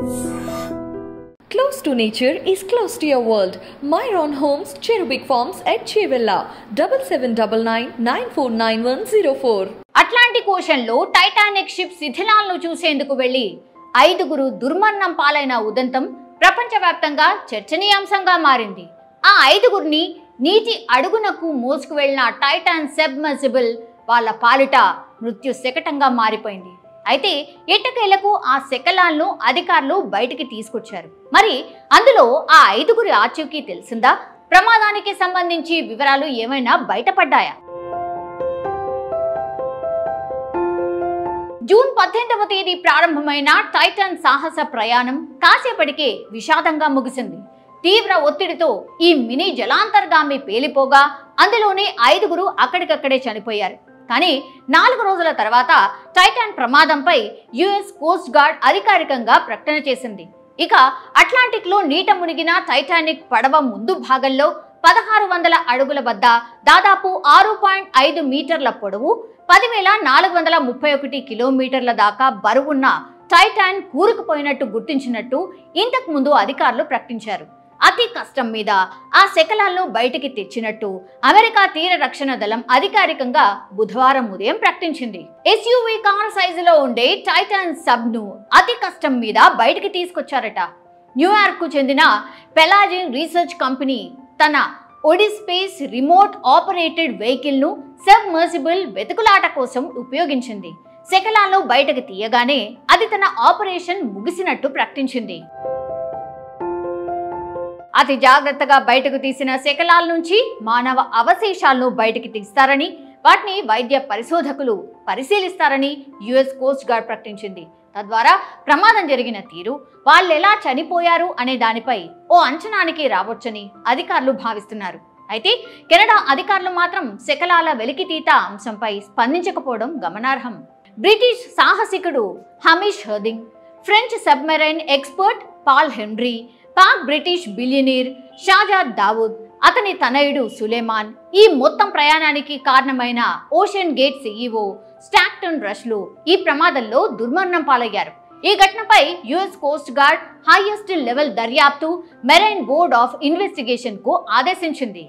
Close to nature is close to your world. Myron Homes, Cherubic Farms at Chevilla, 7799949104. Atlantic ఓషన్లో Titanic ship శిథిలాలను చూసేందుకు వెళ్లి 5గురు దుర్మరణం పాలైన ఉదంతం ప్రపంచవ్యాప్తంగా చర్చనీయాంశంగా మారింది. ఆ 5గురిని నీటి అడుగునకు మోసుకు వెళ్లిన టైటాన్ సబ్మర్సిబుల్ వాళ్ళ పాలిట మృత్యు శకటంగా మారిపోయింది. అయితే ఎట్టకేలకు ఆ శకలాలను అధికారులు బయటికి తీసుకొచ్చారు. మరి అందులో ఆ 5గురి ఆచూకీ తెలిసిందా? ప్రమాదానికి సంబంధించి వివరాలు ఏమైనా బయటపడ్డాయా? జూన్ 18వ తేదీ ప్రారంభమైన టైటాన్ సాహస ప్రయాణం కాసేపటికే విషాదంగా ముగిసింది. తీవ్ర ఒత్తిడితో ఈ మినీ జలాంతర్గామి పేలిపోగా అందులోనే 5గురు అక్కడికక్కడే చనిపోయారు. కానీ 4 రోజుల తర్వాత టైటాన్ ప్రమాదంపై యుఎస్ కోస్ట్ గార్డ్ అధికారికంగా ప్రకటన చేసింది. ఇక అట్లాంటిక్లో నీట మునిగిన టైటానిక్ పడవ ముందు భాగంలో 1600 అడుగుల వద్ద దాదాపు 6.5 మీటర్ల పొడవు 10,431 కిలోమీటర్ల దాకా బరువున్న టైటాన్ కూరుకుపోయినట్టు గుర్తించినట్టు ఇంతకు ముందు అధికారులు ప్రకటించారు. అతి కష్టం మీద ఆ శకలాలను బయటికి తెచ్చినట్టు అమెరికా తీర రక్షణ దళం అధికారికంగా బుధవారం ఉదయం ప్రకటించింది. ఎస్యూవీ కార్ సైజులో ఉండే టైటాన్ సబ్ ను అతి కష్టం మీద బయటికి తీసుకొచ్చారట. న్యూయార్క్ కు చెందిన పెలాజిన్ రీసెర్చ్ కంపెనీ తన ఒడిస్పేస్ రిమోట్ ఆపరేటెడ్ వెహికల్ ను సబ్మర్సిబుల్ వెతుకులాట కోసం ఉపయోగించింది. శకలాలను బయటకు తీయగానే అది తన ఆపరేషన్ ముగిసినట్టు ప్రకటించింది. అతి జాగ్రత్తగా బయటకు తీసిన శకలాల నుంచి మానవ అవశేషాలను బయటికి తీస్తారని, వాటిని వైద్య పరిశోధకులు పరిశీలిస్తారని యుఎస్ కోస్ట్ గార్డ్ ప్రకటించింది. తద్వారా ప్రమాదం జరిగిన తీరు, వాళ్ళెలా చనిపోయారు అనే దానిపై ఓ అంచనానికి రావచ్చని అధికారులు భావిస్తున్నారు. అయితే కెనడా అధికారులు మాత్రం శకలాల వెలికితీత అంశంపై స్పందించకపోవడం గమనార్హం. బ్రిటిష్ సాహసికుడు Hamish Harding, French submarine expert Paul Henry, Pak British billionaire Shahzada Dawood, అతని తనయుడు సులేమాన్, ఈ మొత్తం ప్రయాణానికి కారణమైన ఓషన్ గేట్ సీఈఓ స్టాక్టన్ రష్లు ఈ ప్రమాదంలో దుర్మరణం పాలయ్యారు. ఈ ఘటనపై US Coast Guard highest level దర్యాప్తు మెరైన్ బోర్డ్ ఆఫ్ ఇన్వెస్టిగేషన్ కు ఆదేశించింది.